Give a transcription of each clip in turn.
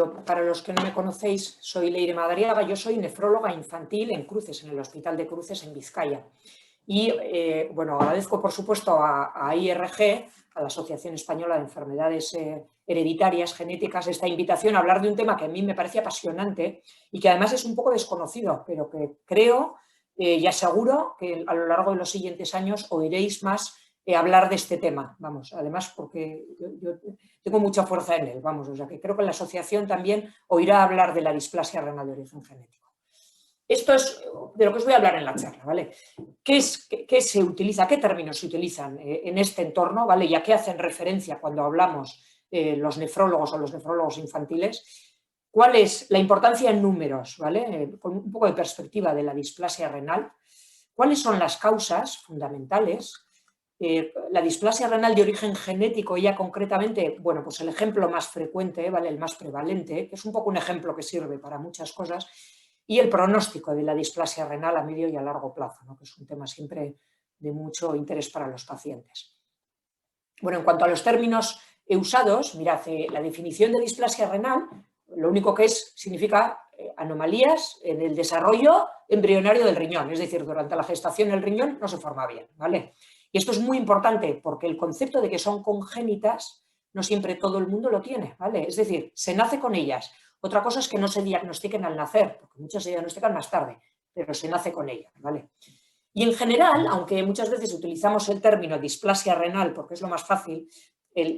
Yo, para los que no me conocéis, soy Leire Madariaga, yo soy nefróloga infantil en Cruces, en el Hospital de Cruces en Vizcaya. Y, bueno, agradezco, por supuesto, a IRG, a la Asociación Española de Enfermedades Hereditarias Genéticas, esta invitación a hablar de un tema que a mí me parece apasionante y que además es un poco desconocido, pero que creo y aseguro que a lo largo de los siguientes años oiréis más hablar de este tema, vamos, además porque yo tengo mucha fuerza en él, vamos, o sea que creo que la asociación también oirá hablar de la displasia renal de origen genético. Esto es de lo que os voy a hablar en la charla, ¿vale? ¿Qué se utiliza, qué términos se utilizan en este entorno, ¿vale? Y a qué hacen referencia cuando hablamos los nefrólogos o los nefrólogos infantiles? ¿Cuál es la importancia en números, ¿vale? Con un poco de perspectiva de la displasia renal. ¿Cuáles son las causas fundamentales? La displasia renal de origen genético, ya concretamente, bueno, pues el ejemplo más frecuente, ¿vale? El más prevalente, que es un poco un ejemplo que sirve para muchas cosas, y el pronóstico de la displasia renal a medio y a largo plazo, ¿no? Que es un tema siempre de mucho interés para los pacientes. Bueno, en cuanto a los términos usados, mirad, la definición de displasia renal, lo único que significa anomalías en el desarrollo embrionario del riñón, es decir, durante la gestación el riñón no se forma bien, ¿vale? Y esto es muy importante porque el concepto de que son congénitas no siempre todo el mundo lo tiene, ¿vale? Es decir, se nace con ellas. Otra cosa es que no se diagnostiquen al nacer, porque muchas se diagnostican más tarde, pero se nace con ellas, ¿vale? Y en general, aunque muchas veces utilizamos el término displasia renal porque es lo más fácil,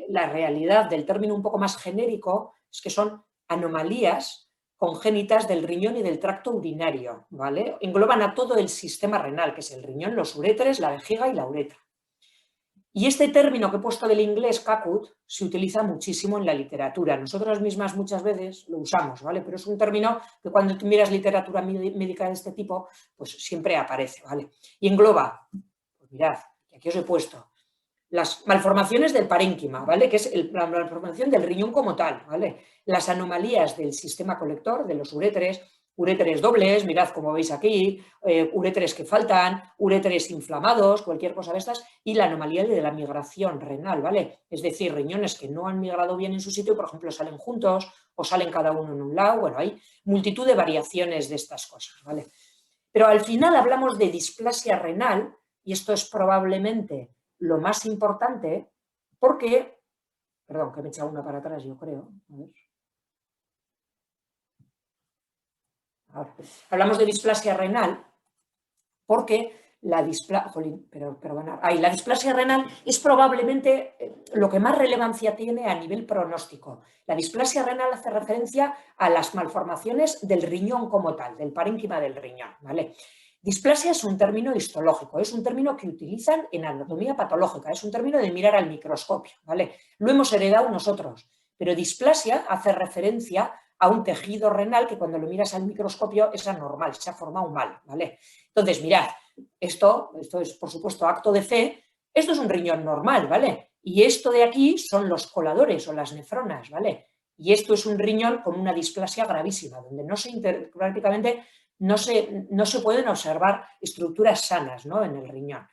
la realidad del término un poco más genérico es que son anomalías congénitas del riñón y del tracto urinario, ¿vale? Engloban a todo el sistema renal, que es el riñón, los uréteres, la vejiga y la uretra. Y este término que he puesto del inglés, CACUT, se utiliza muchísimo en la literatura. Nosotras mismas muchas veces lo usamos, ¿vale? Pero es un término que cuando tú miras literatura médica de este tipo, pues siempre aparece, ¿vale? Y engloba, pues mirad, que aquí os he puesto, las malformaciones del parénquima, ¿vale? Que es la malformación del riñón como tal, ¿vale? Las anomalías del sistema colector, de los uréteres dobles, mirad como veis aquí, uréteres que faltan, uréteres inflamados, cualquier cosa de estas, y la anomalía de la migración renal, ¿vale? Es decir, riñones que no han migrado bien en su sitio, por ejemplo, salen juntos o salen cada uno en un lado, bueno, hay multitud de variaciones de estas cosas, ¿vale? Pero al final hablamos de displasia renal, y esto es probablemente lo más importante, porque, perdón, que me he echado una para atrás, yo creo, a ver. Ahora, hablamos de displasia renal porque la displasia renal es probablemente lo que más relevancia tiene a nivel pronóstico. La displasia renal hace referencia a las malformaciones del riñón como tal, del parénquima del riñón, ¿vale? Displasia es un término histológico, es un término que utilizan en anatomía patológica, es un término de mirar al microscopio, ¿vale? Lo hemos heredado nosotros, pero displasia hace referencia a un tejido renal que cuando lo miras al microscopio es anormal, se ha formado mal, ¿vale? Entonces, mirad, esto es, por supuesto, acto de fe, esto es un riñón normal, ¿vale? Y esto de aquí son los coladores o las nefronas, ¿vale? Y esto es un riñón con una displasia gravísima, donde prácticamente no se pueden observar estructuras sanas, ¿no? En el riñón.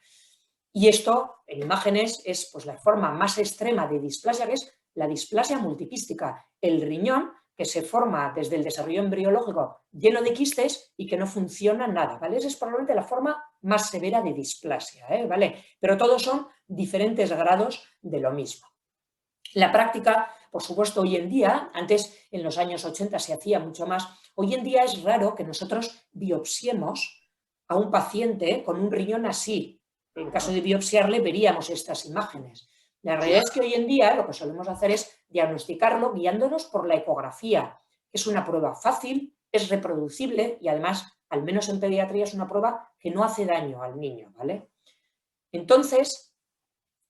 Y esto, en imágenes, es pues, la forma más extrema de displasia, que es la displasia multiquística, el riñón que se forma desde el desarrollo embriológico lleno de quistes y que no funciona nada, ¿vale? Esa es probablemente la forma más severa de displasia, ¿vale? Pero todos son diferentes grados de lo mismo. La práctica, por supuesto, hoy en día, antes en los años 80 se hacía mucho más, hoy en día es raro que nosotros biopsiemos a un paciente con un riñón así. En caso de biopsiarle veríamos estas imágenes. La realidad es que hoy en día lo que solemos hacer es diagnosticarlo guiándonos por la ecografía. Es una prueba fácil, es reproducible y además, al menos en pediatría, es una prueba que no hace daño al niño, ¿vale? Entonces,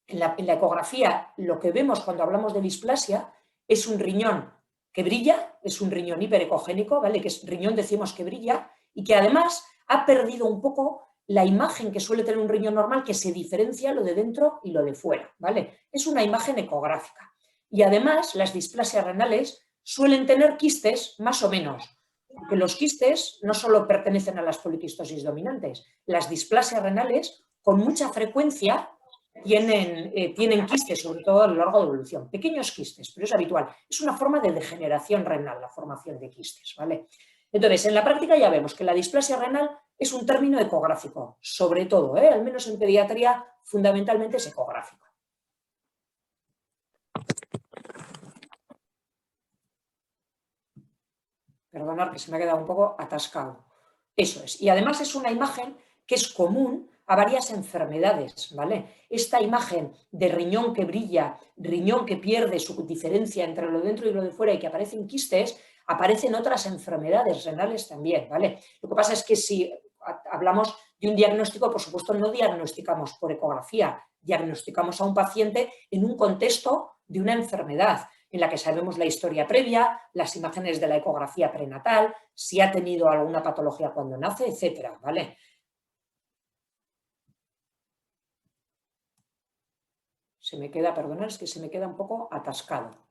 en la ecografía, lo que vemos cuando hablamos de displasia es un riñón que brilla, es un riñón hiperecogénico, ¿vale? Que es riñón, decimos que brilla, y que además ha perdido un poco la imagen que suele tener un riñón normal, que se diferencia lo de dentro y lo de fuera, ¿vale? Es una imagen ecográfica. Y además, las displasias renales suelen tener quistes más o menos, porque los quistes no solo pertenecen a las poliquistosis dominantes, las displasias renales con mucha frecuencia tienen quistes, sobre todo a lo largo de la evolución. Pequeños quistes, pero es habitual. Es una forma de degeneración renal, la formación de quistes, ¿vale? Entonces, en la práctica ya vemos que la displasia renal es un término ecográfico, sobre todo, al menos en pediatría, fundamentalmente es ecográfico. Perdonad que se me ha quedado un poco atascado. Eso es. Y además es una imagen que es común a varias enfermedades, ¿vale? Esta imagen de riñón que brilla, riñón que pierde su diferencia entre lo dentro y lo de fuera y que aparecen quistes, aparecen otras enfermedades renales también, ¿vale? Lo que pasa es que si hablamos de un diagnóstico, por supuesto, no diagnosticamos por ecografía, diagnosticamos a un paciente en un contexto de una enfermedad en la que sabemos la historia previa, las imágenes de la ecografía prenatal, si ha tenido alguna patología cuando nace, etcétera, ¿vale? Se me queda, perdonad, es que se me queda un poco atascado.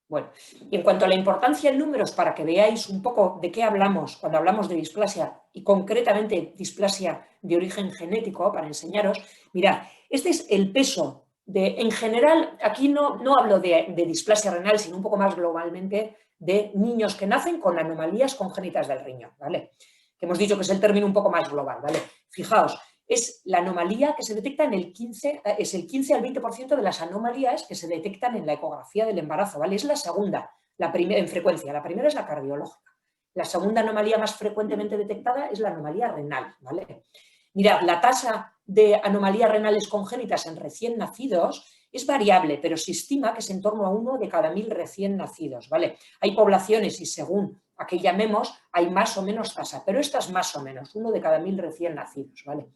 Bueno, y en cuanto a la importancia en números, para que veáis un poco de qué hablamos cuando hablamos de displasia y concretamente displasia de origen genético, para enseñaros, mirad, este es el peso en general, aquí no hablo de displasia renal, sino un poco más globalmente de niños que nacen con anomalías congénitas del riñón, ¿vale? Que hemos dicho que es el término un poco más global, ¿vale? Fijaos, es la anomalía que se detecta en el 15, es el 15 al 20% de las anomalías que se detectan en la ecografía del embarazo, ¿vale? Es la segunda, en frecuencia. La primera es la cardiológica. La segunda anomalía más frecuentemente detectada es la anomalía renal, ¿vale? Mirad, la tasa de anomalías renales congénitas en recién nacidos es variable, pero se estima que es en torno a 1 de cada 1000 recién nacidos, ¿vale? Hay poblaciones y según a qué llamemos, hay más o menos tasa, pero esta es más o menos, 1 de cada 1000 recién nacidos, ¿vale?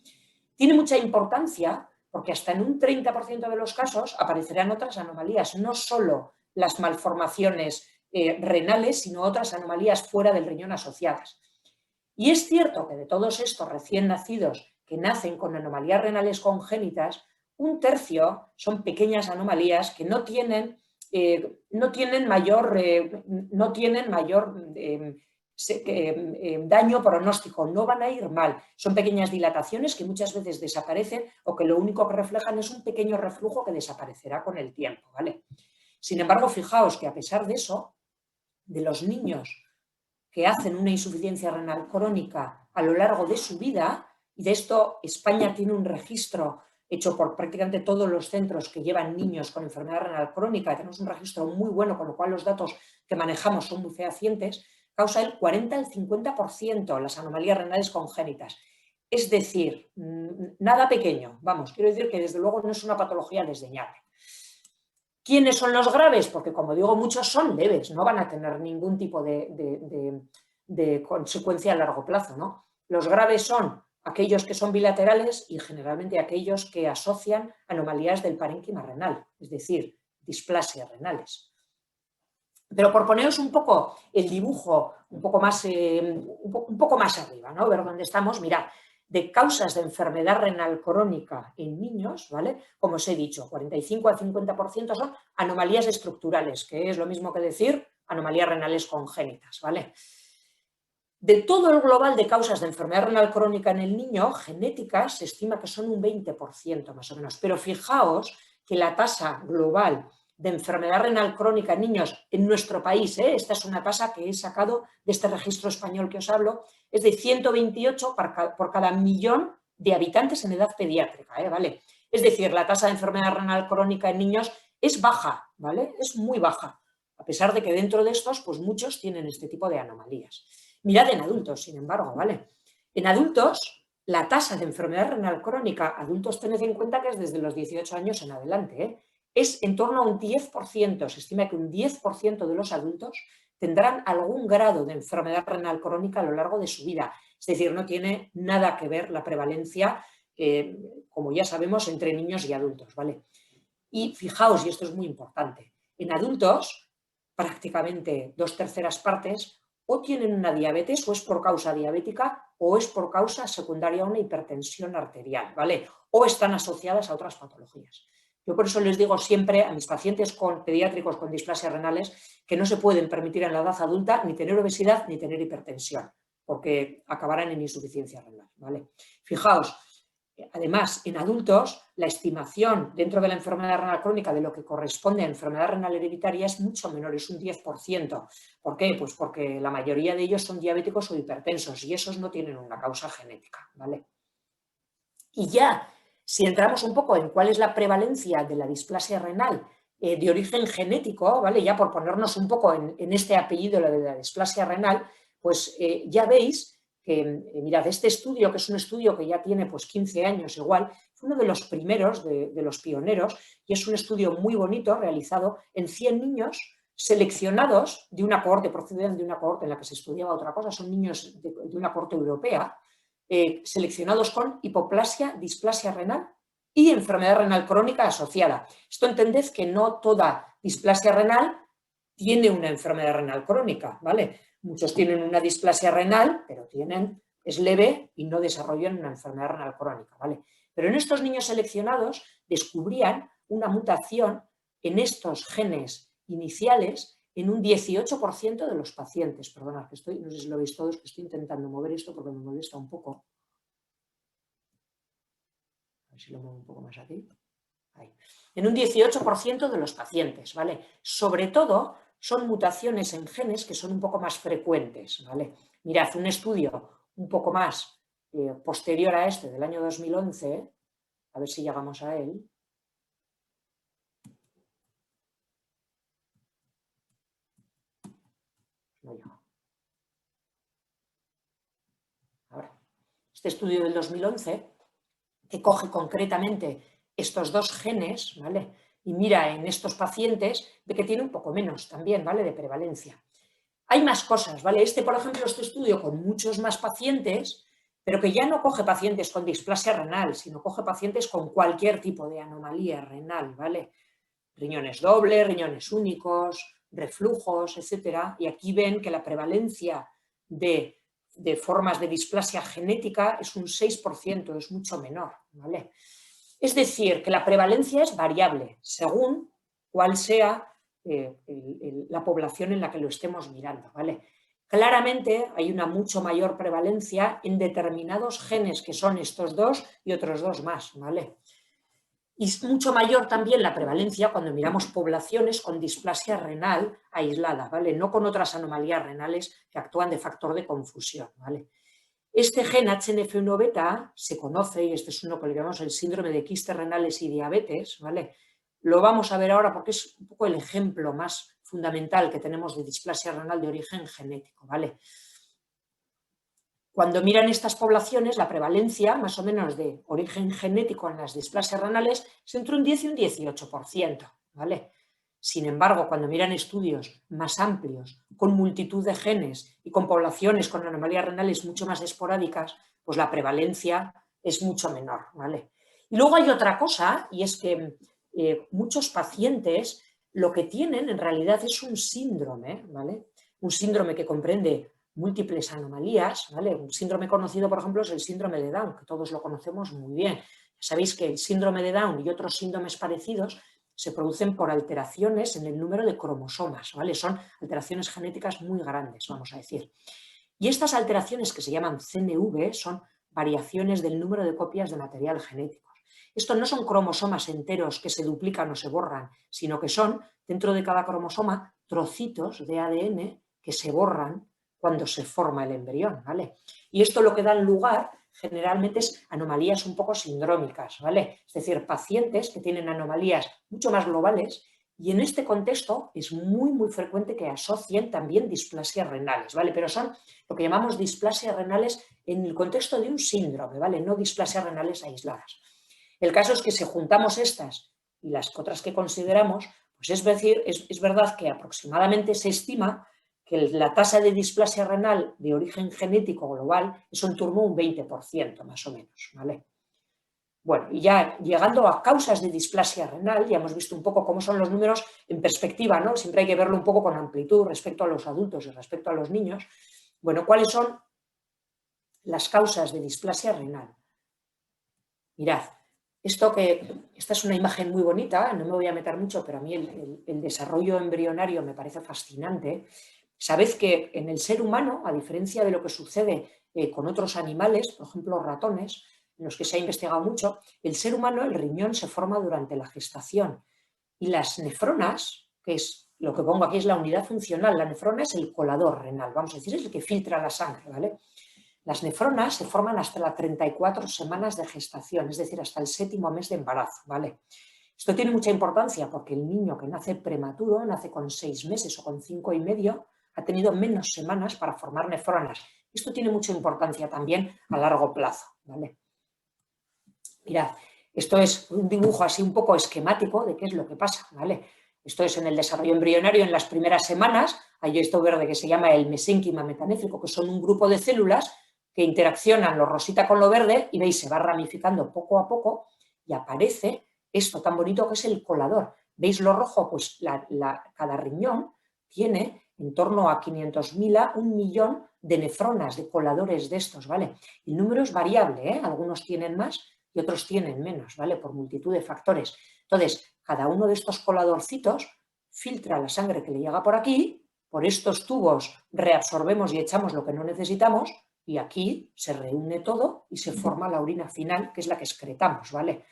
Tiene mucha importancia porque hasta en un 30% de los casos aparecerán otras anomalías, no solo las malformaciones renales, sino otras anomalías fuera del riñón asociadas. Y es cierto que de todos estos recién nacidos que nacen con anomalías renales congénitas, un tercio son pequeñas anomalías que no tienen mayor daño pronóstico, no van a ir mal. Son pequeñas dilataciones que muchas veces desaparecen o que lo único que reflejan es un pequeño reflujo que desaparecerá con el tiempo, ¿vale? Sin embargo, fijaos que a pesar de eso, de los niños que hacen una insuficiencia renal crónica a lo largo de su vida, y de esto España tiene un registro hecho por prácticamente todos los centros que llevan niños con enfermedad renal crónica, tenemos un registro muy bueno, con lo cual los datos que manejamos son muy fehacientes, causa el 40 al 50% las anomalías renales congénitas. Es decir, nada pequeño, vamos, quiero decir que desde luego no es una patología desdeñable. ¿Quiénes son los graves? Porque, como digo, muchos son leves, no van a tener ningún tipo de consecuencia a largo plazo, ¿no? Los graves son aquellos que son bilaterales y generalmente aquellos que asocian anomalías del parénquima renal, es decir, displasias renales. Pero por poneros un poco el dibujo un poco más arriba, ¿no? Ver dónde estamos, mirad, de causas de enfermedad renal crónica en niños, ¿vale? Como os he dicho, 45 al 50% son anomalías estructurales, que es lo mismo que decir anomalías renales congénitas, ¿vale? De todo el global de causas de enfermedad renal crónica en el niño, genéticas, se estima que son un 20% más o menos. Pero fijaos que la tasa global de enfermedad renal crónica en niños en nuestro país, esta es una tasa que he sacado de este registro español que os hablo, es de 128 por cada millón de habitantes en edad pediátrica, ¿vale? Es decir, la tasa de enfermedad renal crónica en niños es baja, ¿vale? Es muy baja, a pesar de que dentro de estos, pues muchos tienen este tipo de anomalías. Mirad en adultos, sin embargo, ¿vale? En adultos, la tasa de enfermedad renal crónica, adultos tened en cuenta que es desde los 18 años en adelante, es en torno a un 10%. Se estima que un 10% de los adultos tendrán algún grado de enfermedad renal crónica a lo largo de su vida. Es decir, no tiene nada que ver la prevalencia, como ya sabemos, entre niños y adultos, ¿vale? Y fijaos, y esto es muy importante, en adultos, prácticamente 2/3 partes o tienen una diabetes o es por causa diabética o es por causa secundaria a una hipertensión arterial, ¿vale? O están asociadas a otras patologías. Yo por eso les digo siempre a mis pacientes pediátricos con displasias renales que no se pueden permitir en la edad adulta ni tener obesidad ni tener hipertensión. porque acabarán en insuficiencia renal, ¿vale? Fijaos, además, en adultos, la estimación dentro de la enfermedad renal crónica de lo que corresponde a enfermedad renal hereditaria es mucho menor, es un 10%. ¿Por qué? Pues porque la mayoría de ellos son diabéticos o hipertensos y esos no tienen una causa genética, ¿vale? Y ya, si entramos un poco en cuál es la prevalencia de la displasia renal de origen genético, ¿vale? Ya por ponernos un poco en este apellido, lo de la displasia renal, pues ya veis que, mirad, este estudio, que es un estudio que ya tiene pues 15 años igual, fue uno de los primeros, de los pioneros, y es un estudio muy bonito realizado en 100 niños seleccionados de una cohorte, proceden de una cohorte en la que se estudiaba otra cosa, son niños de una cohorte europea, seleccionados con hipoplasia, displasia renal y enfermedad renal crónica asociada. Esto entended que no toda displasia renal tiene una enfermedad renal crónica, ¿vale? Muchos tienen una displasia renal, pero es leve y no desarrollan una enfermedad renal crónica, ¿vale? Pero en estos niños seleccionados descubrían una mutación en estos genes iniciales en un 18% de los pacientes. Perdonad, que no sé si lo veis todos, que estoy intentando mover esto porque me molesta un poco. A ver si lo muevo un poco más aquí. Ahí. En un 18% de los pacientes, ¿vale? Sobre todo son mutaciones en genes que son un poco más frecuentes, ¿vale? Mirad, un estudio un poco más posterior a este, del año 2011, a ver si llegamos a él. No llego. Ahora, este estudio del 2011, que coge concretamente estos dos genes, ¿vale? Y mira en estos pacientes, ve que tiene un poco menos también, ¿vale? De prevalencia. Hay más cosas, ¿vale? Por ejemplo, este estudio con muchos más pacientes, pero que ya no coge pacientes con displasia renal, sino coge pacientes con cualquier tipo de anomalía renal, ¿vale? Riñones dobles, riñones únicos, reflujos, etcétera. Y aquí ven que la prevalencia de formas de displasia genética es un 6%, es mucho menor, ¿vale? Es decir, que la prevalencia es variable según cuál sea la población en la que lo estemos mirando, ¿vale? Claramente hay una mucho mayor prevalencia en determinados genes que son estos dos y otros dos más, ¿vale? Y es mucho mayor también la prevalencia cuando miramos poblaciones con displasia renal aislada, ¿vale? No con otras anomalías renales que actúan de factor de confusión, ¿vale? Este gen HNF1 beta se conoce, y este es uno que le llamamos el síndrome de quistes renales y diabetes, ¿vale? Lo vamos a ver ahora porque es un poco el ejemplo más fundamental que tenemos de displasia renal de origen genético, ¿vale? Cuando miran estas poblaciones, la prevalencia más o menos de origen genético en las displasias renales es entre un 10 y un 18%, ¿vale? Sin embargo, cuando miran estudios más amplios, con multitud de genes y con poblaciones con anomalías renales mucho más esporádicas, pues la prevalencia es mucho menor, ¿vale? Y luego hay otra cosa, y es que muchos pacientes lo que tienen en realidad es un síndrome, ¿vale? Un síndrome que comprende múltiples anomalías, ¿vale? Un síndrome conocido, por ejemplo, es el síndrome de Down, que todos lo conocemos muy bien. Sabéis que el síndrome de Down y otros síndromes parecidos se producen por alteraciones en el número de cromosomas, ¿vale? Son alteraciones genéticas muy grandes, vamos a decir. Y estas alteraciones, que se llaman CNV, son variaciones del número de copias de material genético. Esto no son cromosomas enteros que se duplican o se borran, sino que son, dentro de cada cromosoma, trocitos de ADN que se borran cuando se forma el embrión, ¿vale? Y esto lo que da lugar generalmente es anomalías un poco sindrómicas, ¿vale? Es decir, pacientes que tienen anomalías mucho más globales y en este contexto es muy, muy frecuente que asocien también displasias renales, ¿vale? Pero son lo que llamamos displasias renales en el contexto de un síndrome, ¿vale? No displasias renales aisladas. El caso es que si juntamos estas y las otras que consideramos, pues es verdad que aproximadamente se estima que la tasa de displasia renal de origen genético global es en torno a un 20% más o menos, ¿vale? Bueno, y ya llegando a causas de displasia renal, ya hemos visto un poco cómo son los números en perspectiva, ¿no? Siempre hay que verlo un poco con amplitud respecto a los adultos y respecto a los niños. Bueno, ¿cuáles son las causas de displasia renal? Mirad, esta es una imagen muy bonita, no me voy a meter mucho, pero a mí el desarrollo embrionario me parece fascinante. Sabed que en el ser humano, a diferencia de lo que sucede con otros animales, por ejemplo ratones, en los que se ha investigado mucho, el ser humano, el riñón se forma durante la gestación y las nefronas, que es lo que pongo aquí es la unidad funcional, la nefrona es el colador renal, vamos a decir, es el que filtra la sangre, ¿vale? Las nefronas se forman hasta las 34 semanas de gestación, es decir, hasta el 7º mes de embarazo, ¿vale? Esto tiene mucha importancia porque el niño que nace prematuro, nace con 6 meses o con 5 y medio, ha tenido menos semanas para formar nefronas. Esto tiene mucha importancia también a largo plazo, ¿vale? Mirad, esto es un dibujo así un poco esquemático de qué es lo que pasa, ¿vale? Esto es en el desarrollo embrionario en las primeras semanas, hay esto verde que se llama el mesénquima metanéfrico, que son un grupo de células que interaccionan lo rosita con lo verde y veis, se va ramificando poco a poco y aparece esto tan bonito que es el colador. ¿Veis lo rojo? Pues cada riñón tiene en torno a 500.000 a 1.000.000 de nefronas, de coladores de estos, ¿vale? El número es variable, ¿eh? Algunos tienen más y otros tienen menos, ¿vale? Por multitud de factores. Entonces, cada uno de estos coladorcitos filtra la sangre que le llega por aquí, por estos tubos reabsorbemos y echamos lo que no necesitamos y aquí se reúne todo y se forma la orina final, que es la que excretamos, ¿vale?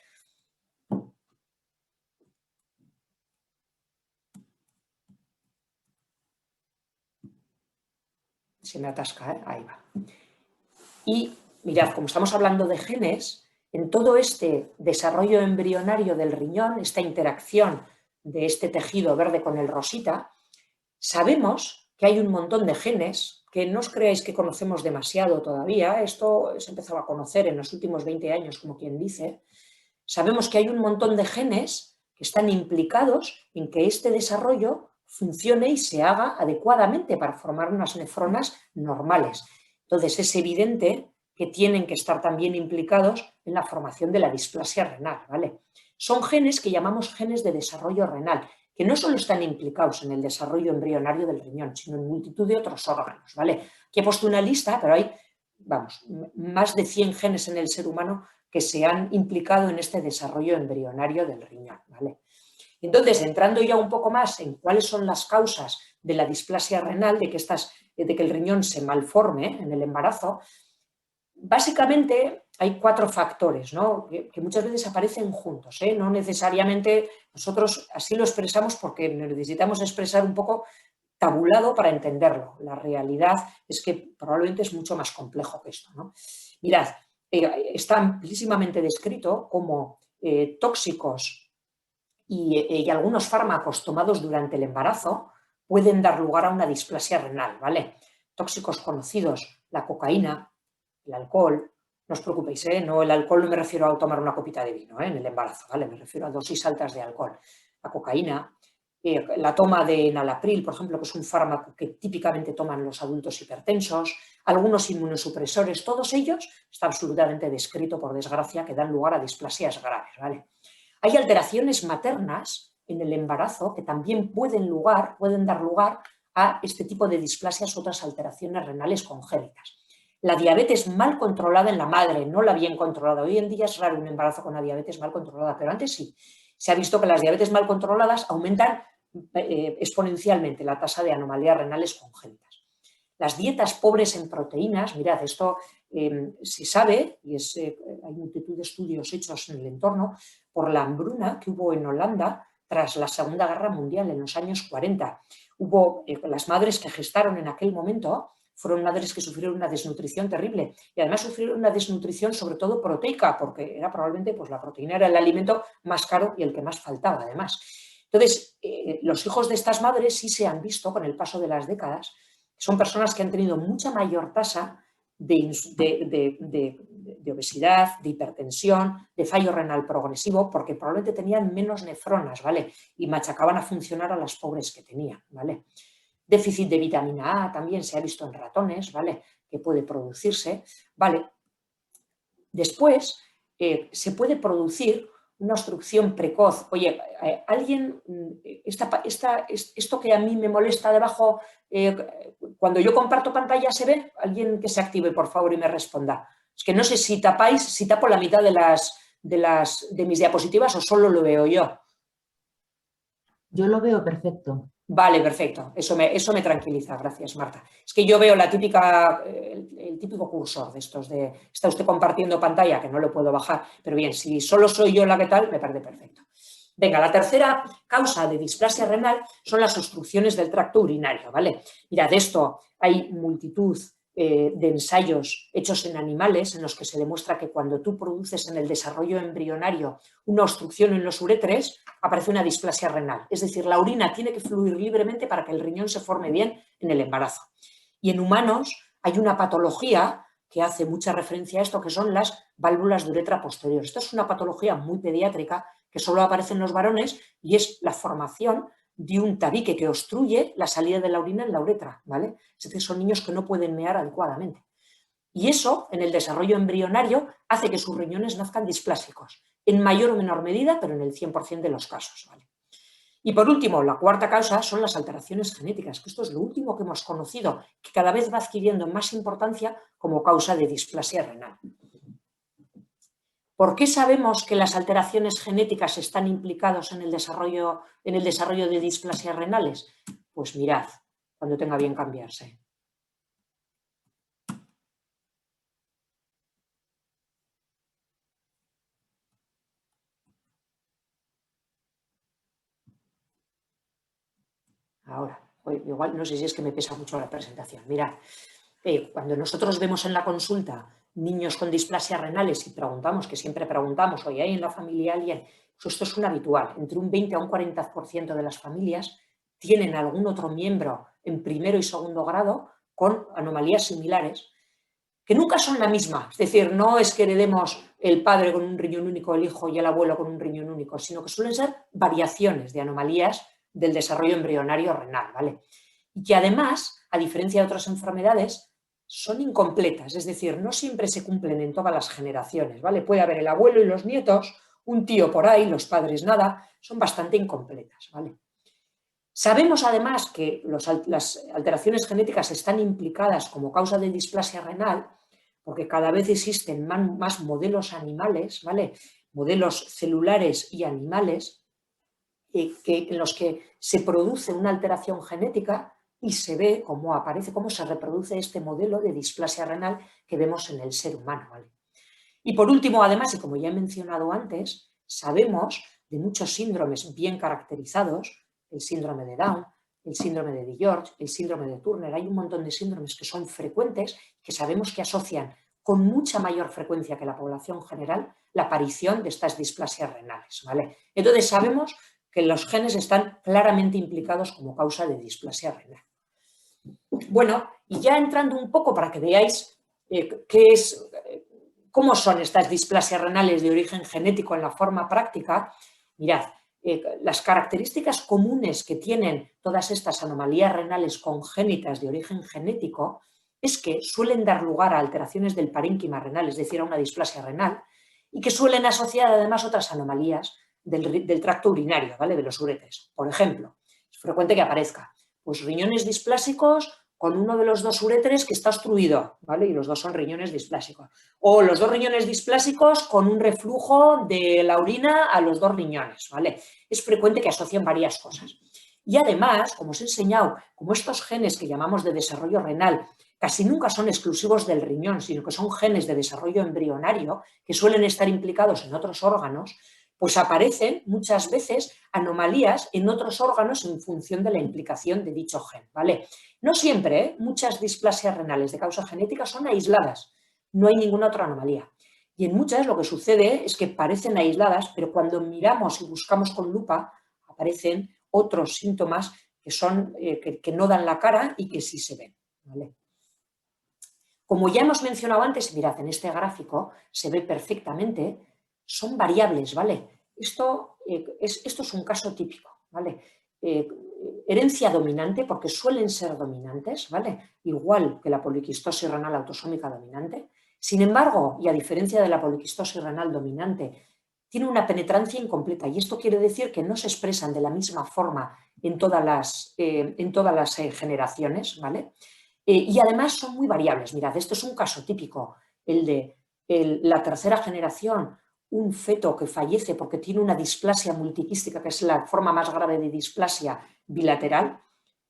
Se me atasca, ¿eh? Ahí va. Y mirad, como estamos hablando de genes, en todo este desarrollo embrionario del riñón, esta interacción de este tejido verde con el rosita, sabemos que hay un montón de genes que no os creáis que conocemos demasiado todavía, esto se empezaba a conocer en los últimos 20 años, como quien dice. Sabemos que hay un montón de genes que están implicados en que este desarrollo funcione y se haga adecuadamente para formar unas nefronas normales. Entonces, es evidente que tienen que estar también implicados en la formación de la displasia renal, ¿vale? Son genes que llamamos genes de desarrollo renal, que no solo están implicados en el desarrollo embrionario del riñón, sino en multitud de otros órganos, ¿vale? Aquí he puesto una lista, pero hay, vamos, más de 100 genes en el ser humano que se han implicado en este desarrollo embrionario del riñón, ¿vale? Entonces, entrando ya un poco más en cuáles son las causas de la displasia renal, de que el riñón se malforme en el embarazo, básicamente hay 4 factores, ¿no? que muchas veces aparecen juntos, ¿eh? No necesariamente nosotros así lo expresamos porque necesitamos expresar un poco tabulado para entenderlo. La realidad es que probablemente es mucho más complejo que esto, ¿no? Mirad, está amplísimamente descrito como tóxicos y algunos fármacos tomados durante el embarazo pueden dar lugar a una displasia renal, ¿vale? Tóxicos conocidos, la cocaína, el alcohol, no os preocupéis, ¿eh? No, el alcohol no me refiero a tomar una copita de vino, ¿eh? En el embarazo, ¿vale? Me refiero a dosis altas de alcohol. La cocaína, la toma de enalapril, por ejemplo, que es un fármaco que típicamente toman los adultos hipertensos, algunos inmunosupresores, todos ellos está absolutamente descrito, por desgracia, que dan lugar a displasias graves, ¿vale? Hay alteraciones maternas en el embarazo que también pueden dar lugar a este tipo de displasias, otras alteraciones renales congénitas. La diabetes mal controlada en la madre, no la bien controlada. Hoy en día es raro un embarazo con la diabetes mal controlada, pero antes sí. Se ha visto que las diabetes mal controladas aumentan exponencialmente la tasa de anomalías renales congénitas. Las dietas pobres en proteínas, mirad, esto se sabe, y hay multitud de estudios hechos en el entorno, por la hambruna que hubo en Holanda tras la Segunda Guerra Mundial en los años 40. Hubo las madres que gestaron en aquel momento, fueron madres que sufrieron una desnutrición terrible y además sufrieron una desnutrición sobre todo proteica, porque era probablemente pues, la proteína era el alimento más caro y el que más faltaba además. Entonces, los hijos de estas madres sí se han visto con el paso de las décadas, son personas que han tenido mucha mayor tasa de obesidad, de hipertensión, de fallo renal progresivo, porque probablemente tenían menos nefronas, ¿vale? Y machacaban a funcionar a las pobres que tenían, ¿vale? Déficit de vitamina A también se ha visto en ratones, ¿vale? Que puede producirse, ¿vale? Después, se puede producir una obstrucción precoz. Oye, alguien, esto que a mí me molesta debajo, cuando yo comparto pantalla se ve, alguien que se active, por favor, y me responda. Es que no sé si tapáis, si tapo la mitad de mis diapositivas o solo lo veo yo. Yo lo veo perfecto. Vale, perfecto. Eso me tranquiliza. Gracias, Marta. Es que yo veo la típica, el típico cursor de estos de, está usted compartiendo pantalla, que no lo puedo bajar, pero bien, si solo soy yo la que tal, me parece perfecto. Venga, la tercera causa de displasia renal son las obstrucciones del tracto urinario, ¿vale? Mira, de esto hay multitud de ensayos hechos en animales en los que se demuestra que cuando tú produces en el desarrollo embrionario una obstrucción en los uréteres, aparece una displasia renal. Es decir, la orina tiene que fluir libremente para que el riñón se forme bien en el embarazo. Y en humanos hay una patología que hace mucha referencia a esto, que son las válvulas de uretra posterior. Esto es una patología muy pediátrica que solo aparece en los varones y es la formación de un tabique que obstruye la salida de la orina en la uretra, ¿vale? Es decir, son niños que no pueden mear adecuadamente. Y eso, en el desarrollo embrionario, hace que sus riñones nazcan displásicos, en mayor o menor medida, pero en el 100% de los casos, ¿vale? Y por último, la cuarta causa son las alteraciones genéticas, que esto es lo último que hemos conocido, que cada vez va adquiriendo más importancia como causa de displasia renal. ¿Por qué sabemos que las alteraciones genéticas están implicadas en el desarrollo de displasias renales? Pues mirad, cuando tenga bien cambiarse. Ahora, igual no sé si es que me pesa mucho la presentación. Mirad, cuando nosotros vemos en la consulta niños con displasias renales y preguntamos, que siempre preguntamos, oye, ¿hay en la familia alguien? Pues esto es un habitual. Entre un 20 a un 40% de las familias tienen algún otro miembro en primero y segundo grado con anomalías similares, que nunca son la misma. Es decir, no es que heredemos el padre con un riñón único, el hijo y el abuelo con un riñón único, sino que suelen ser variaciones de anomalías del desarrollo embrionario renal, ¿vale? Y que además, a diferencia de otras enfermedades, son incompletas, es decir, no siempre se cumplen en todas las generaciones, ¿vale? Puede haber el abuelo y los nietos, un tío por ahí, los padres nada, son bastante incompletas, ¿vale? Sabemos además que las alteraciones genéticas están implicadas como causa de displasia renal porque cada vez existen más modelos animales, ¿vale? Modelos celulares y animales en los que se produce una alteración genética y se ve cómo aparece, cómo se reproduce este modelo de displasia renal que vemos en el ser humano, ¿vale? Y por último, además, y como ya he mencionado antes, sabemos de muchos síndromes bien caracterizados, el síndrome de Down, el síndrome de DiGeorge, el síndrome de Turner. Hay un montón de síndromes que son frecuentes, que sabemos que asocian con mucha mayor frecuencia que la población general la aparición de estas displasias renales, ¿vale? Entonces sabemos que los genes están claramente implicados como causa de displasia renal. Bueno, y ya entrando un poco para que veáis cómo son estas displasias renales de origen genético en la forma práctica, mirad, las características comunes que tienen todas estas anomalías renales congénitas de origen genético es que suelen dar lugar a alteraciones del parénquima renal, es decir, a una displasia renal, y que suelen asociar además otras anomalías del tracto urinario, ¿vale? De los uréteres. Por ejemplo, es frecuente que aparezca pues, riñones displásicos con uno de los dos uréteres que está obstruido, ¿vale? Y los dos son riñones displásicos. O los dos riñones displásicos con un reflujo de la orina a los dos riñones, ¿vale? Es frecuente que asocien varias cosas. Y además, como os he enseñado, como estos genes que llamamos de desarrollo renal casi nunca son exclusivos del riñón, sino que son genes de desarrollo embrionario que suelen estar implicados en otros órganos, pues aparecen muchas veces anomalías en otros órganos en función de la implicación de dicho gen, ¿vale? No siempre, ¿eh? Muchas displasias renales de causa genética son aisladas, no hay ninguna otra anomalía. Y en muchas lo que sucede es que parecen aisladas, pero cuando miramos y buscamos con lupa, aparecen otros síntomas que, que no dan la cara y que sí se ven, ¿vale? Como ya hemos mencionado antes, mirad, en este gráfico se ve perfectamente, son variables, ¿vale? Esto es un caso típico, ¿vale? Herencia dominante, porque suelen ser dominantes, ¿vale? Igual que la poliquistosis renal autosómica dominante. Sin embargo, y a diferencia de la poliquistosis renal dominante, tiene una penetrancia incompleta y esto quiere decir que no se expresan de la misma forma en todas las generaciones, ¿vale? Y además son muy variables. Mirad, esto es un caso típico, el de la tercera generación, un feto que fallece porque tiene una displasia multiquística, que es la forma más grave de displasia bilateral,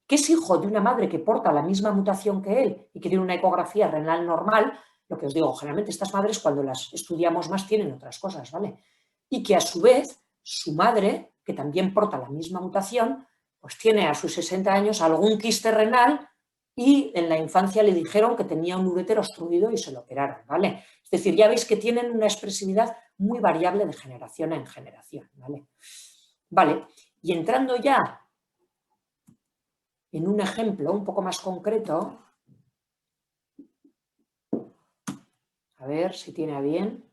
que es hijo de una madre que porta la misma mutación que él y que tiene una ecografía renal normal, lo que os digo, generalmente estas madres cuando las estudiamos más tienen otras cosas, ¿vale? Y que a su vez su madre, que también porta la misma mutación, pues tiene a sus 60 años algún quiste renal y en la infancia le dijeron que tenía un urétero obstruido y se lo operaron, ¿vale? Es decir, ya veis que tienen una expresividad muy variable de generación en generación, ¿vale? Vale, y entrando ya en un ejemplo un poco más concreto, a ver si tiene a bien.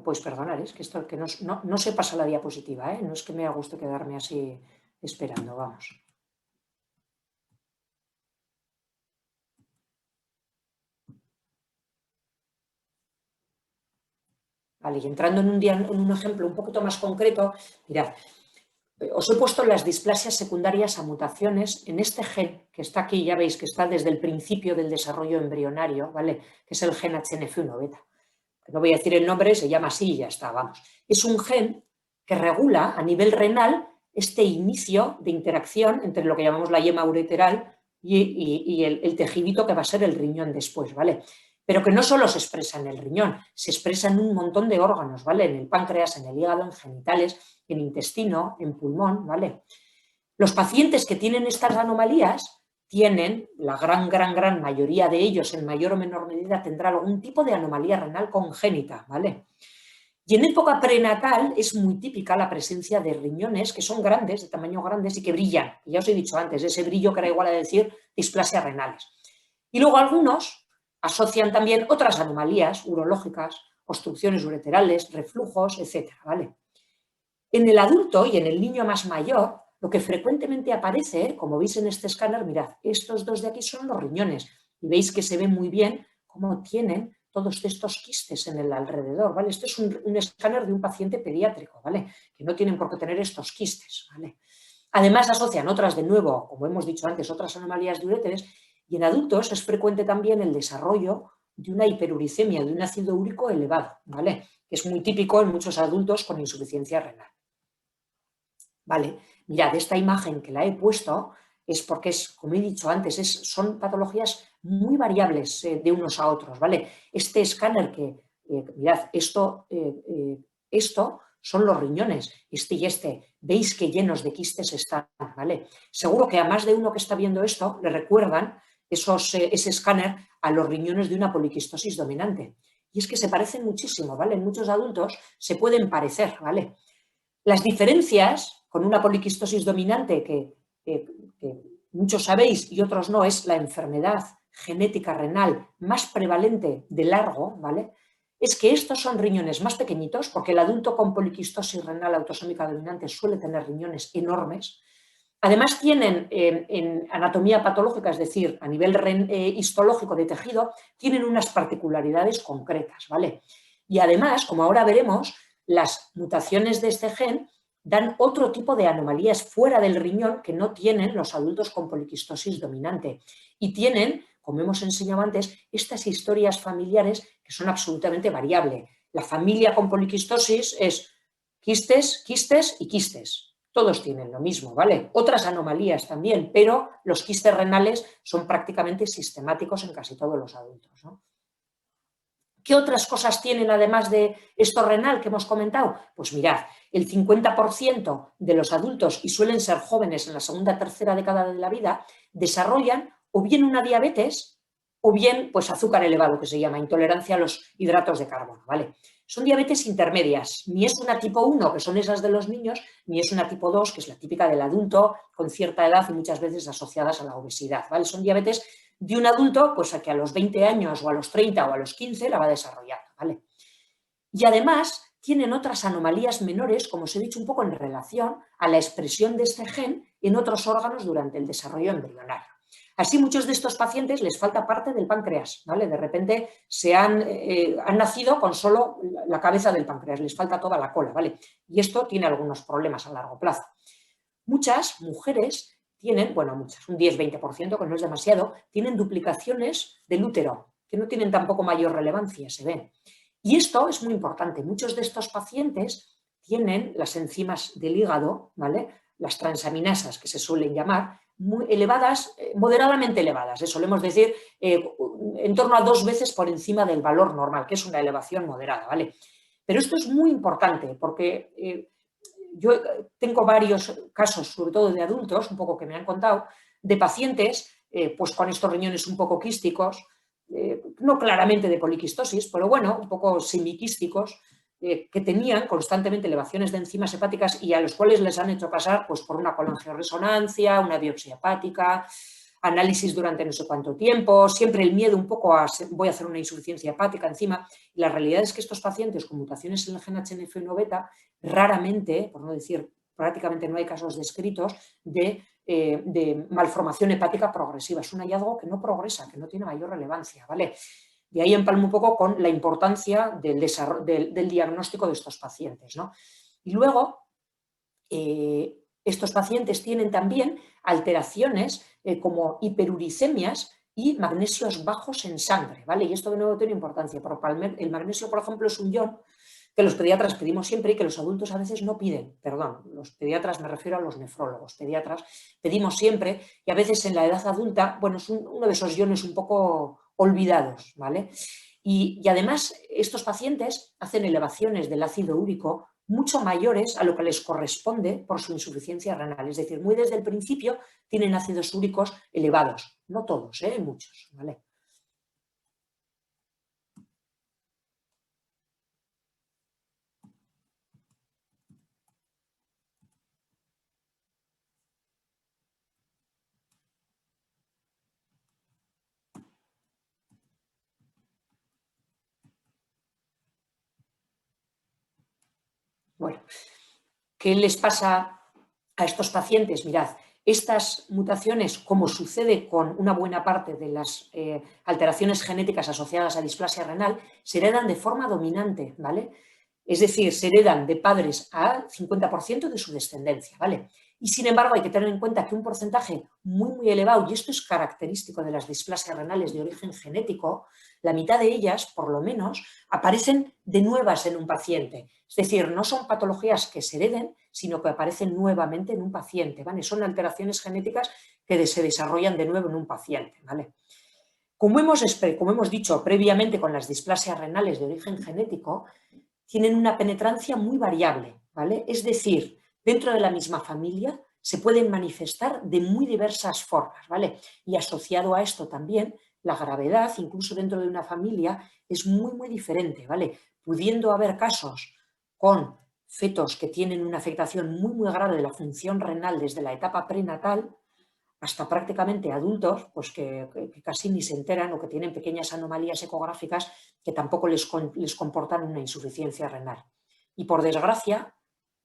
Pues perdonar, es que esto que no se pasa la diapositiva, ¿eh? No es que me guste quedarme así esperando, vamos. Vale, y entrando en un ejemplo un poquito más concreto, mirad, os he puesto las displasias secundarias a mutaciones en este gen que está aquí, ya veis que está desde el principio del desarrollo embrionario, ¿vale? Que es el gen HNF1 beta. No voy a decir el nombre, se llama así y ya está, vamos. Es un gen que regula a nivel renal este inicio de interacción entre lo que llamamos la yema ureteral y el tejidito que va a ser el riñón después, ¿vale? Pero que no solo se expresa en el riñón, se expresa en un montón de órganos, ¿vale? En el páncreas, en el hígado, en genitales, en intestino, en pulmón, ¿vale? Los pacientes que tienen estas anomalías tienen, la gran mayoría de ellos, en mayor o menor medida, tendrá algún tipo de anomalía renal congénita, ¿vale? Y en época prenatal es muy típica la presencia de riñones que son grandes, de tamaño grandes y que brillan. Y ya os he dicho antes, ese brillo que era igual a decir displasias renales. Y luego algunos asocian también otras anomalías urológicas, obstrucciones ureterales, reflujos, etcétera, ¿vale? En el adulto y en el niño más mayor, lo que frecuentemente aparece, como veis en este escáner, mirad, estos dos de aquí son los riñones y veis que se ve muy bien cómo tienen todos estos quistes en el alrededor, ¿vale? Este es un escáner de un paciente pediátrico, ¿vale? Que no tienen por qué tener estos quistes, ¿vale? Además asocian otras, de nuevo, como hemos dicho antes, otras anomalías de uréteres y en adultos es frecuente también el desarrollo de una hiperuricemia, de un ácido úrico elevado, ¿vale? Que es muy típico en muchos adultos con insuficiencia renal. Vale, mirad, esta imagen que la he puesto es porque, como he dicho antes, son patologías muy variables de unos a otros, ¿vale? Este escáner mirad, esto son los riñones, este y este, veis que llenos de quistes están, ¿vale? Seguro que a más de uno que está viendo esto le recuerdan ese escáner a los riñones de una poliquistosis dominante. Y es que se parecen muchísimo, ¿vale? En muchos adultos se pueden parecer, ¿vale? Las diferencias con una poliquistosis dominante que muchos sabéis y otros no, es la enfermedad genética renal más prevalente de largo, ¿vale? Es que estos son riñones más pequeñitos, porque el adulto con poliquistosis renal autosómica dominante suele tener riñones enormes. Además tienen en anatomía patológica, es decir, a nivel histológico de tejido, tienen unas particularidades concretas, ¿vale? Y además, como ahora veremos, las mutaciones de este gen dan otro tipo de anomalías fuera del riñón que no tienen los adultos con poliquistosis dominante. Y tienen, como hemos enseñado antes, estas historias familiares que son absolutamente variables. La familia con poliquistosis es quistes, quistes y quistes. Todos tienen lo mismo, ¿vale? Otras anomalías también, pero los quistes renales son prácticamente sistemáticos en casi todos los adultos, ¿no? ¿Qué otras cosas tienen además de esto renal que hemos comentado? Pues mirad, el 50% de los adultos, y suelen ser jóvenes en la segunda o tercera década de la vida, desarrollan o bien una diabetes o bien pues azúcar elevado, que se llama intolerancia a los hidratos de carbono, ¿vale? Son diabetes intermedias, ni es una tipo 1, que son esas de los niños, ni es una tipo 2, que es la típica del adulto con cierta edad y muchas veces asociadas a la obesidad, ¿vale? Son diabetes de un adulto, pues a que a los 20 años o a los 30 o a los 15 la va desarrollando, ¿vale? Y además tienen otras anomalías menores, como os he dicho, un poco en relación a la expresión de este gen en otros órganos durante el desarrollo embrionario. Así, muchos de estos pacientes les falta parte del páncreas, ¿vale? De repente han nacido con solo la cabeza del páncreas, les falta toda la cola, ¿vale? Y esto tiene algunos problemas a largo plazo. Muchas mujeres tienen, bueno, muchas, un 10-20%, que no es demasiado, tienen duplicaciones del útero, que no tienen tampoco mayor relevancia, se ven. Y esto es muy importante. Muchos de estos pacientes tienen las enzimas del hígado, ¿vale? Las transaminasas, que se suelen llamar, muy elevadas, moderadamente elevadas, solemos decir en torno a 2 veces por encima del valor normal, que es una elevación moderada, ¿vale? Pero esto es muy importante porque yo tengo varios casos, sobre todo de adultos, un poco que me han contado, de pacientes pues con estos riñones un poco quísticos, no claramente de poliquistosis, pero bueno, un poco semiquísticos, que tenían constantemente elevaciones de enzimas hepáticas y a los cuales les han hecho pasar pues, por una colangioresonancia, una biopsia hepática, análisis durante no sé cuánto tiempo, siempre el miedo un poco a voy a hacer una insuficiencia hepática encima. Y la realidad es que estos pacientes con mutaciones en el gen HNF1 beta, raramente, por no decir prácticamente no hay casos descritos, de malformación hepática progresiva. Es un hallazgo que no progresa, que no tiene mayor relevancia, ¿vale? Y ahí empalmo un poco con la importancia del diagnóstico de estos pacientes, ¿no? Y luego, estos pacientes tienen también alteraciones como hiperuricemias y magnesios bajos en sangre, ¿vale? Y esto de nuevo tiene importancia, porque el magnesio, por ejemplo, es un ion que los pediatras pedimos siempre y que los adultos a veces no piden, perdón, los pediatras, me refiero a los nefrólogos, pediatras, pedimos siempre y a veces en la edad adulta, bueno, es uno de esos iones un poco olvidados, ¿vale? Y además estos pacientes hacen elevaciones del ácido úrico mucho mayores a lo que les corresponde por su insuficiencia renal, es decir, muy desde el principio tienen ácidos úricos elevados, no todos, muchos, ¿vale? Bueno, ¿qué les pasa a estos pacientes? Mirad, estas mutaciones, como sucede con una buena parte de las alteraciones genéticas asociadas a displasia renal, se heredan de forma dominante, ¿vale? Es decir, se heredan de padres al 50% de su descendencia, ¿vale? Y sin embargo hay que tener en cuenta que un porcentaje muy elevado, y esto es característico de las displasias renales de origen genético, la mitad de ellas, por lo menos, aparecen de nuevas en un paciente. Es decir, no son patologías que se hereden, sino que aparecen nuevamente en un paciente, ¿vale? Son alteraciones genéticas que se desarrollan de nuevo en un paciente, ¿vale? Como hemos dicho previamente con las displasias renales de origen genético, tienen una penetrancia muy variable, ¿vale? Es decir, dentro de la misma familia se pueden manifestar de muy diversas formas, ¿vale? Y asociado a esto también, la gravedad, incluso dentro de una familia, es muy diferente, ¿vale? Pudiendo haber casos con fetos que tienen una afectación muy grave de la función renal desde la etapa prenatal, hasta prácticamente adultos, pues que casi ni se enteran o que tienen pequeñas anomalías ecográficas que tampoco les comportan una insuficiencia renal. Y por desgracia,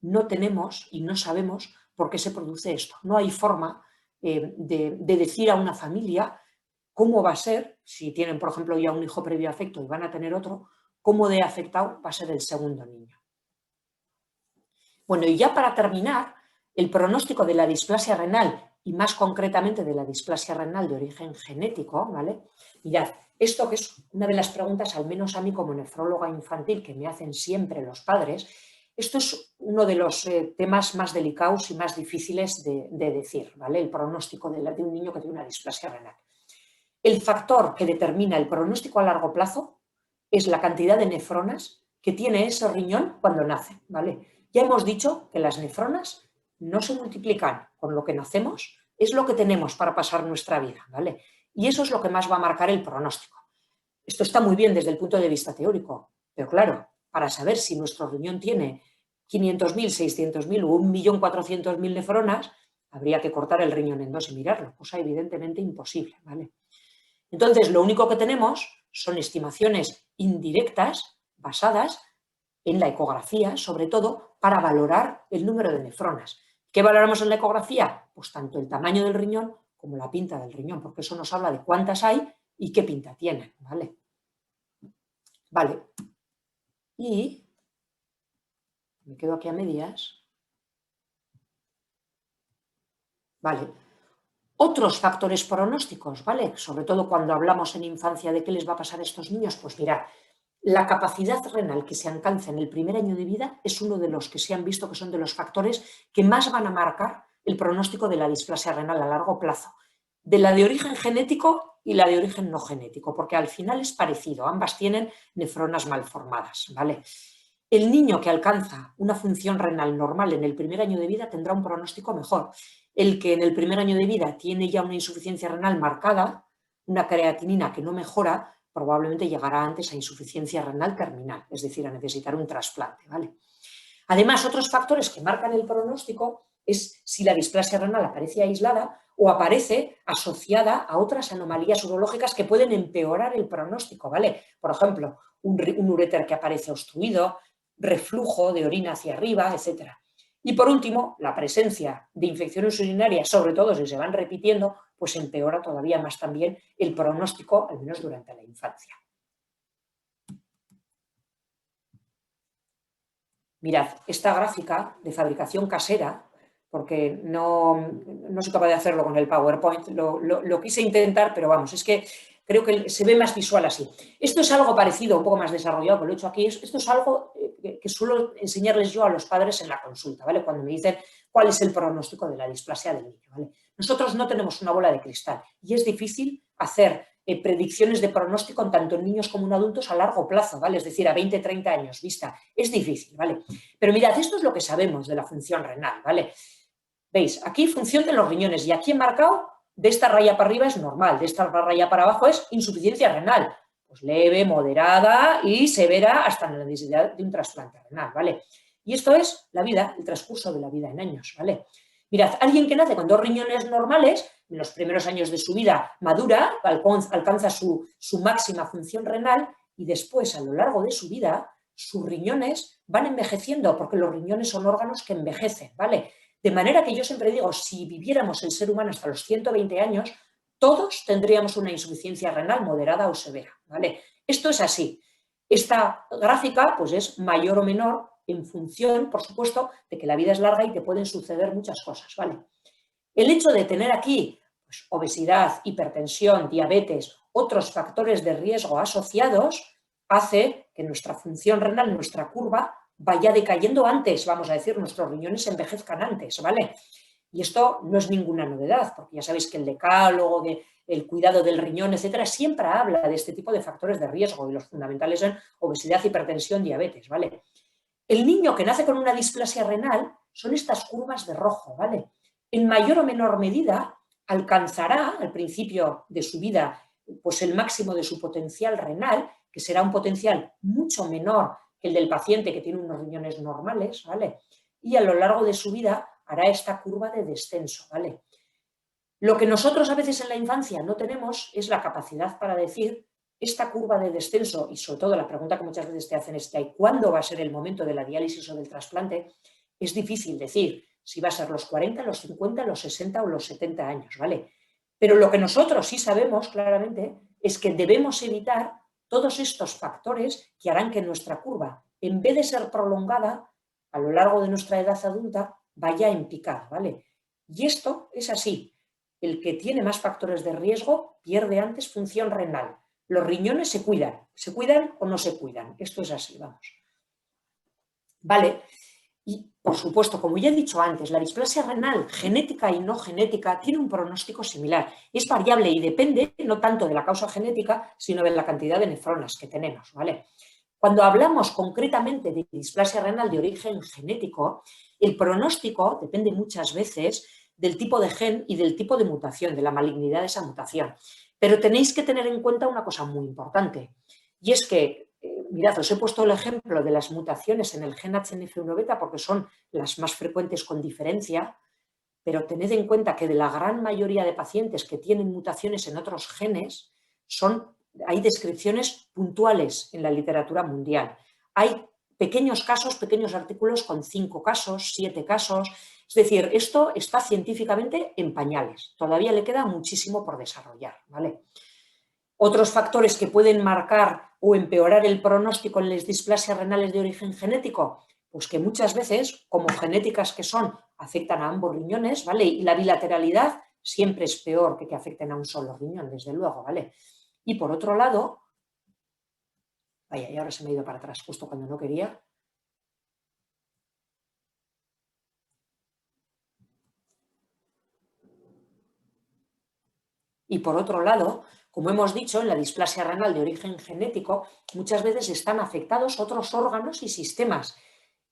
no tenemos y no sabemos por qué se produce esto. No hay forma de decir a una familia cómo va a ser, si tienen, por ejemplo, ya un hijo previo afecto y van a tener otro, cómo de afectado va a ser el segundo niño. Bueno, y ya para terminar, el pronóstico de la displasia renal y más concretamente de la displasia renal de origen genético, ¿vale? Mirad, esto que es una de las preguntas, al menos a mí como nefróloga infantil, que me hacen siempre los padres, esto es uno de los temas más delicados y más difíciles de decir, ¿vale? El pronóstico de un niño que tiene una displasia renal. El factor que determina el pronóstico a largo plazo es la cantidad de nefronas que tiene ese riñón cuando nace, ¿vale? Ya hemos dicho que las nefronas no se multiplican con lo que nacemos, es lo que tenemos para pasar nuestra vida, ¿vale? Y eso es lo que más va a marcar el pronóstico. Esto está muy bien desde el punto de vista teórico, pero claro, para saber si nuestro riñón tiene 500.000, 600.000 o 1.400.000 nefronas, habría que cortar el riñón en dos y mirarlo, cosa evidentemente imposible, ¿vale? Entonces, lo único que tenemos son estimaciones indirectas basadas en la ecografía, sobre todo, para valorar el número de nefronas. ¿Qué valoramos en la ecografía? Pues tanto el tamaño del riñón como la pinta del riñón, porque eso nos habla de cuántas hay y qué pinta tienen, ¿vale? Vale. Y me quedo aquí a medias. Vale. Otros factores pronósticos, ¿vale? Sobre todo cuando hablamos en infancia de qué les va a pasar a estos niños, pues mirad, La capacidad renal que se alcanza en el primer año de vida es uno de los que se han visto que son de los factores que más van a marcar el pronóstico de la displasia renal a largo plazo, de la de origen genético y la de origen no genético, porque al final es parecido, ambas tienen nefronas malformadas, ¿vale? El niño que alcanza una función renal normal en el primer año de vida tendrá un pronóstico mejor. El que en el primer año de vida tiene ya una insuficiencia renal marcada, una creatinina que no mejora, probablemente llegará antes a insuficiencia renal terminal, es decir, a necesitar un trasplante, ¿vale? Además, otros factores que marcan el pronóstico es si la displasia renal aparece aislada o aparece asociada a otras anomalías urológicas que pueden empeorar el pronóstico, ¿vale? Por ejemplo, un uréter que aparece obstruido, reflujo de orina hacia arriba, etc. Y por último, la presencia de infecciones urinarias, sobre todo si se van repitiendo, pues empeora todavía más también el pronóstico, al menos durante la infancia. Mirad, esta gráfica de fabricación casera, porque no soy capaz de hacerlo con el PowerPoint, lo quise intentar, pero vamos, es que creo que se ve más visual así. Esto es algo parecido, un poco más desarrollado, pero lo he hecho aquí. Esto es algo que suelo enseñarles yo a los padres en la consulta, ¿vale? Cuando me dicen cuál es el pronóstico de la displasia del niño, ¿vale? Nosotros no tenemos una bola de cristal y es difícil hacer predicciones de pronóstico tanto en niños como en adultos a largo plazo, ¿vale? Es decir, a 20, 30 años vista. Es difícil, ¿vale? Pero mirad, esto es lo que sabemos de la función renal, ¿vale? ¿Veis? Aquí función de los riñones y aquí he marcado de esta raya para arriba es normal, de esta raya para abajo es insuficiencia renal. Pues leve, moderada y severa hasta la necesidad de un trasplante renal, ¿vale? Y esto es la vida, el transcurso de la vida en años, ¿vale? Mirad, alguien que nace con 2 riñones normales, en los primeros años de su vida madura, alcanza su máxima función renal y después, a lo largo de su vida, sus riñones van envejeciendo, porque los riñones son órganos que envejecen, ¿vale? De manera que yo siempre digo, si viviéramos el ser humano hasta los 120 años, todos tendríamos una insuficiencia renal moderada o severa, ¿vale? Esto es así. Esta gráfica, pues, es mayor o menor en función, por supuesto, de que la vida es larga y te pueden suceder muchas cosas, ¿vale? El hecho de tener aquí pues, obesidad, hipertensión, diabetes, otros factores de riesgo asociados, hace que nuestra función renal, nuestra curva, vaya decayendo antes, vamos a decir, nuestros riñones envejezcan antes, ¿vale? Y esto no es ninguna novedad, porque ya sabéis que el decálogo, el cuidado del riñón, etcétera, siempre habla de este tipo de factores de riesgo y los fundamentales son obesidad, hipertensión, diabetes, ¿vale? El niño que nace con una displasia renal son estas curvas de rojo, ¿vale? En mayor o menor medida alcanzará al principio de su vida pues el máximo de su potencial renal, que será un potencial mucho menor que el del paciente que tiene unos riñones normales, ¿vale? Y a lo largo de su vida hará esta curva de descenso, ¿vale? Lo que nosotros a veces en la infancia no tenemos es la capacidad para decir esta curva de descenso, y sobre todo la pregunta que muchas veces te hacen es que ¿cuándo va a ser el momento de la diálisis o del trasplante? Es difícil decir si va a ser los 40, los 50, los 60 o los 70 años, ¿vale? Pero lo que nosotros sí sabemos claramente es que debemos evitar todos estos factores que harán que nuestra curva, en vez de ser prolongada a lo largo de nuestra edad adulta, vaya en picada, ¿vale? Y esto es así. El que tiene más factores de riesgo pierde antes función renal. Los riñones se cuidan o no se cuidan. Esto es así, vamos. Vale. Y, por supuesto, como ya he dicho antes, la displasia renal genética y no genética tiene un pronóstico similar. Es variable y depende no tanto de la causa genética, sino de la cantidad de nefronas que tenemos, ¿vale? Cuando hablamos concretamente de displasia renal de origen genético, el pronóstico depende muchas veces del tipo de gen y del tipo de mutación, de la malignidad de esa mutación. Pero tenéis que tener en cuenta una cosa muy importante, y es que, mirad, os he puesto el ejemplo de las mutaciones en el gen HNF1 beta porque son las más frecuentes con diferencia, pero tened en cuenta que de la gran mayoría de pacientes que tienen mutaciones en otros genes, hay descripciones puntuales en la literatura mundial. Hay pequeños casos, pequeños artículos con 5 casos, 7 casos. Es decir, esto está científicamente en pañales. Todavía le queda muchísimo por desarrollar, ¿vale? Otros factores que pueden marcar o empeorar el pronóstico en las displasias renales de origen genético, pues que muchas veces, como genéticas que son, afectan a ambos riñones, ¿vale? Y la bilateralidad siempre es peor que afecten a un solo riñón, desde luego, ¿vale? Y por otro lado, Vaya, y ahora se me ha ido para atrás, justo cuando no quería. Y por otro lado, como hemos dicho, en la displasia renal de origen genético, muchas veces están afectados otros órganos y sistemas.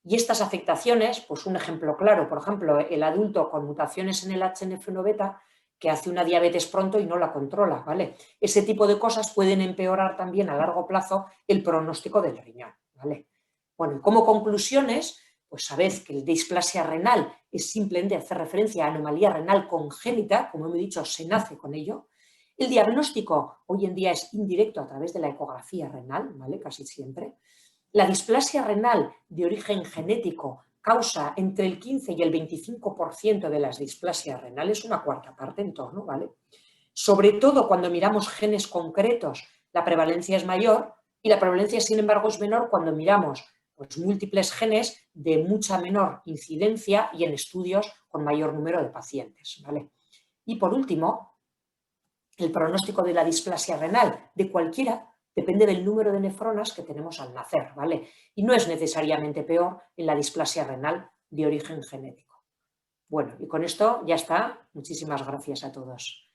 Y estas afectaciones, pues un ejemplo claro, por ejemplo, el adulto con mutaciones en el HNF1 beta que hace una diabetes pronto y no la controla, ¿vale? Ese tipo de cosas pueden empeorar también a largo plazo el pronóstico del riñón, ¿vale? Bueno, y como conclusiones, pues sabed que el displasia renal es simplemente hacer referencia a anomalía renal congénita, como he dicho, se nace con ello. El diagnóstico hoy en día es indirecto a través de la ecografía renal, ¿vale? Casi siempre. La displasia renal de origen genético causa entre el 15 y el 25% de las displasias renales, una cuarta parte en torno, ¿vale? Sobre todo cuando miramos genes concretos, la prevalencia es mayor y la prevalencia, sin embargo, es menor cuando miramos pues, múltiples genes de mucha menor incidencia y en estudios con mayor número de pacientes, ¿vale? Y por último, el pronóstico de la displasia renal de cualquiera depende del número de nefronas que tenemos al nacer, ¿vale? Y no es necesariamente peor en la displasia renal de origen genético. Bueno, y con esto ya está. Muchísimas gracias a todos.